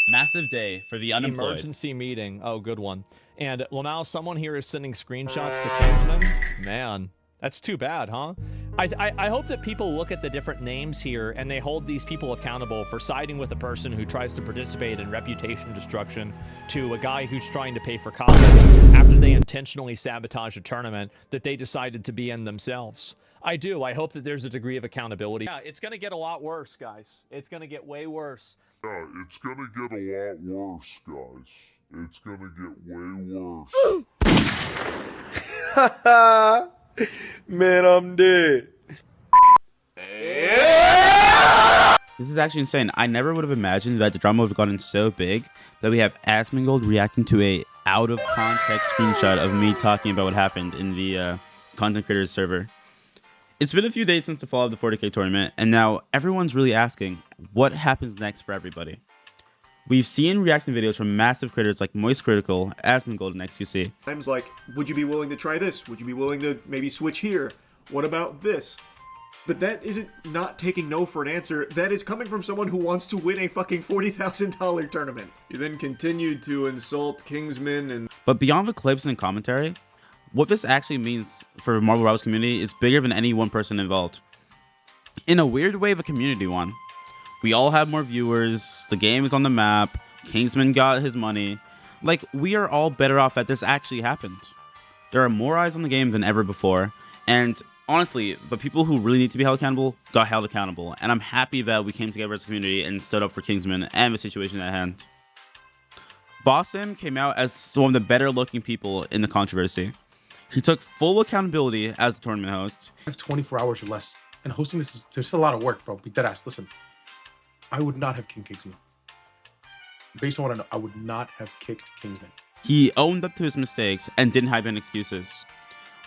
Massive day for the unemployed. Emergency meeting. Oh, good one. And, well, now someone here is sending screenshots to Kingsman. Man, that's too bad, huh? I hope that people look at the different names here and they hold these people accountable for siding with a person who tries to participate in reputation destruction to a guy who's trying to pay for college after they intentionally sabotage a tournament that they decided to be in themselves. I do. I hope that there's a degree of accountability. Yeah, it's going to get a lot worse, guys. It's going to get way worse. Yeah, it's gonna get a lot worse, guys. It's gonna get way worse. Man, I'm dead. This is actually insane. I never would have imagined that the drama would have gotten so big that we have Asmongold reacting to a out of context screenshot of me talking about what happened in the content creators server. It's been a few days since the fall of the 40k tournament, and now everyone's really asking what happens next for everybody. We've seen reaction videos from massive creators like Moist Critical, Asmongold, and XQC. Times like, would you be willing to try this? Would you be willing to maybe switch here? What about this? But that isn't not taking no for an answer. That is coming from someone who wants to win a fucking $40,000 tournament. You then continued to insult Kingsman and... But beyond the clips and commentary, what this actually means for Marvel Rivals community is bigger than any one person involved. In a weird way, the community won. We all have more viewers, the game is on the map, Kingsman got his money. Like, we are all better off that this actually happened. There are more eyes on the game than ever before, and honestly, the people who really need to be held accountable got held accountable, and I'm happy that we came together as a community and stood up for Kingsman and the situation at hand. Bossim came out as one of the better looking people in the controversy. He took full accountability as the tournament host. I have 24 hours or less, and hosting this is just a lot of work, bro. Be dead ass. Listen, I would not have kicked Kingsman. Based on what I know, I would not have kicked Kingsman. He owned up to his mistakes and didn't hide any excuses.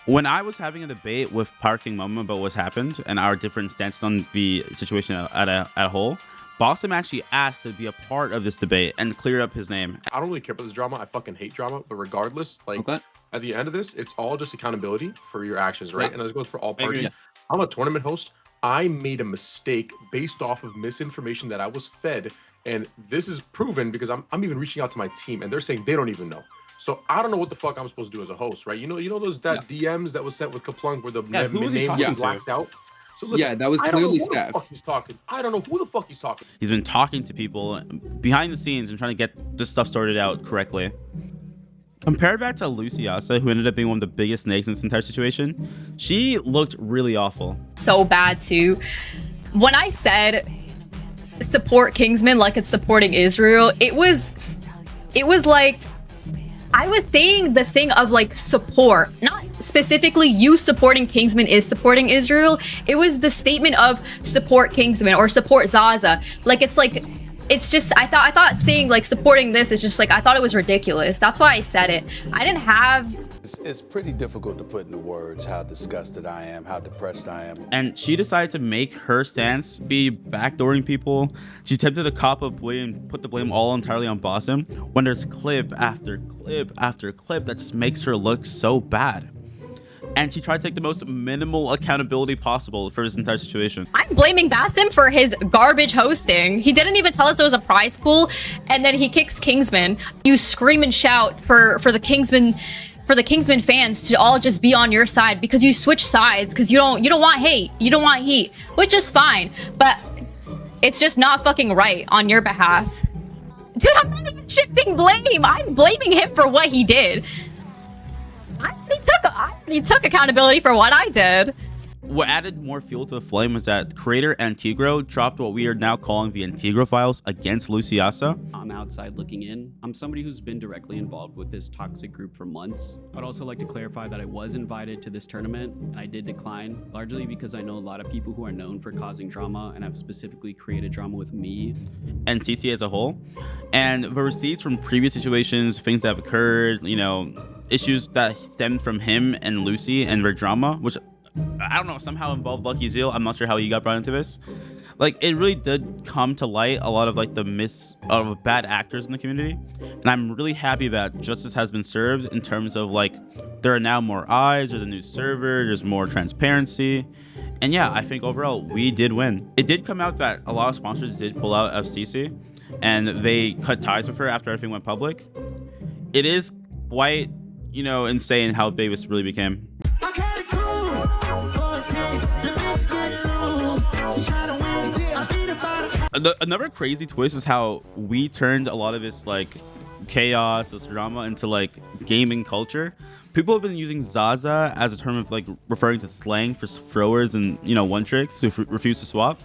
When I was having a debate with Parking Mama about what's happened and our different stances on the situation at a whole, Bossim actually asked to be a part of this debate and clear up his name. I don't really care about this drama. I fucking hate drama. But regardless, like at the end of this, it's all just accountability for your actions, right? And this goes for all parties. I'm a tournament host. I made a mistake based off of misinformation that I was fed. And this is proven because I'm even reaching out to my team and they're saying they don't even know. So I don't know what the fuck I'm supposed to do as a host, right? You know those DMs that was sent with Kaplunk where the who was he name talking was blacked out? So listen, that was clearly Steph. I don't know who the fuck he's talking. I don't know who the fuck he's talking. He's been talking to people behind the scenes and trying to get this stuff sorted out correctly. Compare that to Luciasa, who ended up being one of the biggest snakes in this entire situation. She looked really awful. So bad too. When I said support Kingsman like it's supporting Israel, it was like I was saying the thing of like support, not specifically you supporting Kingsman is supporting Israel. It was the statement of support Kingsman or support Zaza. It's just I thought saying like supporting this is just like I thought it was ridiculous. That's why I said it. I didn't have. It's pretty difficult to put into words how disgusted I am, how depressed I am. And she decided to make her stance be backdooring people. She attempted to cop a blame, put the blame all entirely on Bossim, when there's clip after clip after clip that just makes her look so bad. And she tried to take the most minimal accountability possible for this entire situation. I'm blaming Basim for his garbage hosting. He didn't even tell us there was a prize pool, and then he kicks Kingsman. You scream and shout for the Kingsman fans to all just be on your side because you switch sides because you don't want hate, you don't want heat, which is fine, but it's just not fucking right on your behalf. Dude, I'm not even shifting blame. I'm blaming him for what he did. I already took accountability for what I did. What added more fuel to the flame was that creator Antigro dropped what we are now calling the Antigro files against Luciasa. I'm outside looking in. I'm somebody who's been directly involved with this toxic group for months. I'd also like to clarify that I was invited to this tournament and I did decline, largely because I know a lot of people who are known for causing drama and have specifically created drama with me. And CC as a whole. And the receipts from previous situations, things that have occurred, issues that stemmed from him and Lucy and their drama, which I don't know, somehow involved Lucky Zeal. I'm not sure how he got brought into this. Like, it really did come to light a lot of like the bad actors in the community, and I'm really happy that justice has been served in terms of like there are now more eyes, there's a new server, there's more transparency, and yeah, I think overall we did win. It did come out that a lot of sponsors did pull out of CC, and they cut ties with her after everything went public. It is quite, you know, insane how big this really became. Another crazy twist is how we turned a lot of this like chaos, this drama into like gaming culture. People have been using Zaza as a term of like referring to slang for throwers and, you know, one tricks who refuse to swap.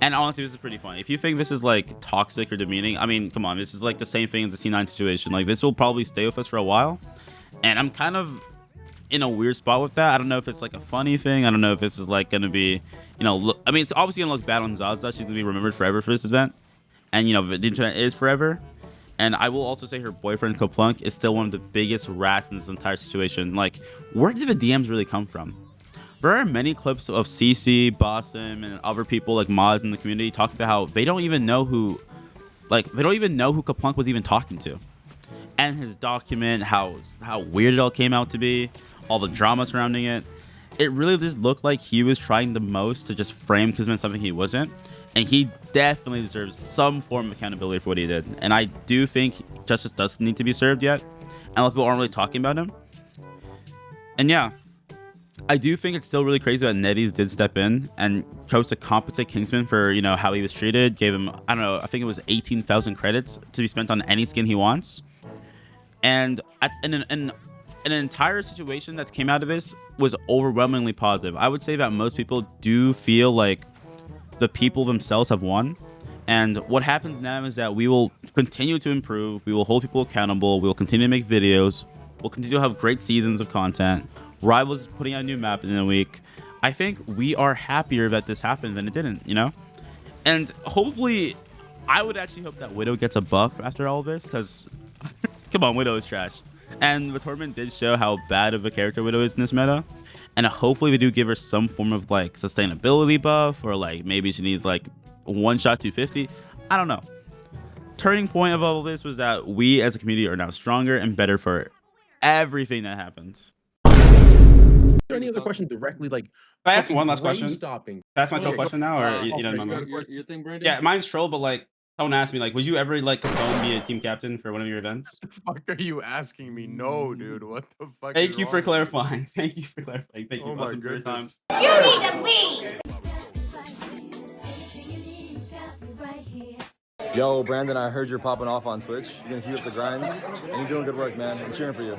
And honestly, this is pretty funny. If you think this is like toxic or demeaning, I mean, come on, this is like the same thing as the C9 situation. Like, this will probably stay with us for a while. And I'm kind of in a weird spot with that. I don't know if it's like a funny thing. I don't know if this is like going to be, you know, I mean, it's obviously going to look bad on Zaza. She's going to be remembered forever for this event. And, you know, the internet is forever. And I will also say her boyfriend, Kaplunk, is still one of the biggest rats in this entire situation. Like, where did the DMs really come from? There are many clips of CC, Bossum, and other people like mods in the community talking about how they don't even know who Kaplunk was even talking to. And his document, how weird it all came out to be, all the drama surrounding it. It really just looked like he was trying the most to just frame Kismet something he wasn't. And he definitely deserves some form of accountability for what he did. And I do think justice does need to be served yet. And a lot of people aren't really talking about him. And yeah, I do think it's still really crazy that Nettys did step in and chose to compensate Kingsman for, you know, how he was treated. Gave him, I don't know, I think it was 18,000 credits to be spent on any skin he wants. And an entire situation that came out of this was overwhelmingly positive. I would say that most people do feel like the people themselves have won. And what happens now is that we will continue to improve. We will hold people accountable. We will continue to make videos. We'll continue to have great seasons of content. Rivals is putting out a new map in a week. I think we are happier that this happened than it didn't, you know? And hopefully, I would actually hope that Widow gets a buff after all this, because come on, Widow is trash. And the tournament did show how bad of a character Widow is in this meta. And hopefully we do give her some form of like sustainability buff, or like maybe she needs like one shot 250. I don't know. Turning point of all of this was that we as a community are now stronger and better for everything that happens. Any other question directly, like, Can I ask one last question? Stopping. That's my troll question now, or you don't know? Your thing, Brandon? Yeah, mine's troll, but like someone asked me, like, would you ever like Capone be a team captain for one of your events? What the fuck are you asking me? No, dude. What the fuck? Thank you for clarifying. Thank you for clarifying. Thank you. Oh my Awesome for your time. goodness. You need to leave! Yo, Brandon, I heard you're popping off on Twitch. You're gonna keep up the grinds, and you're doing good work, man. I'm cheering for you.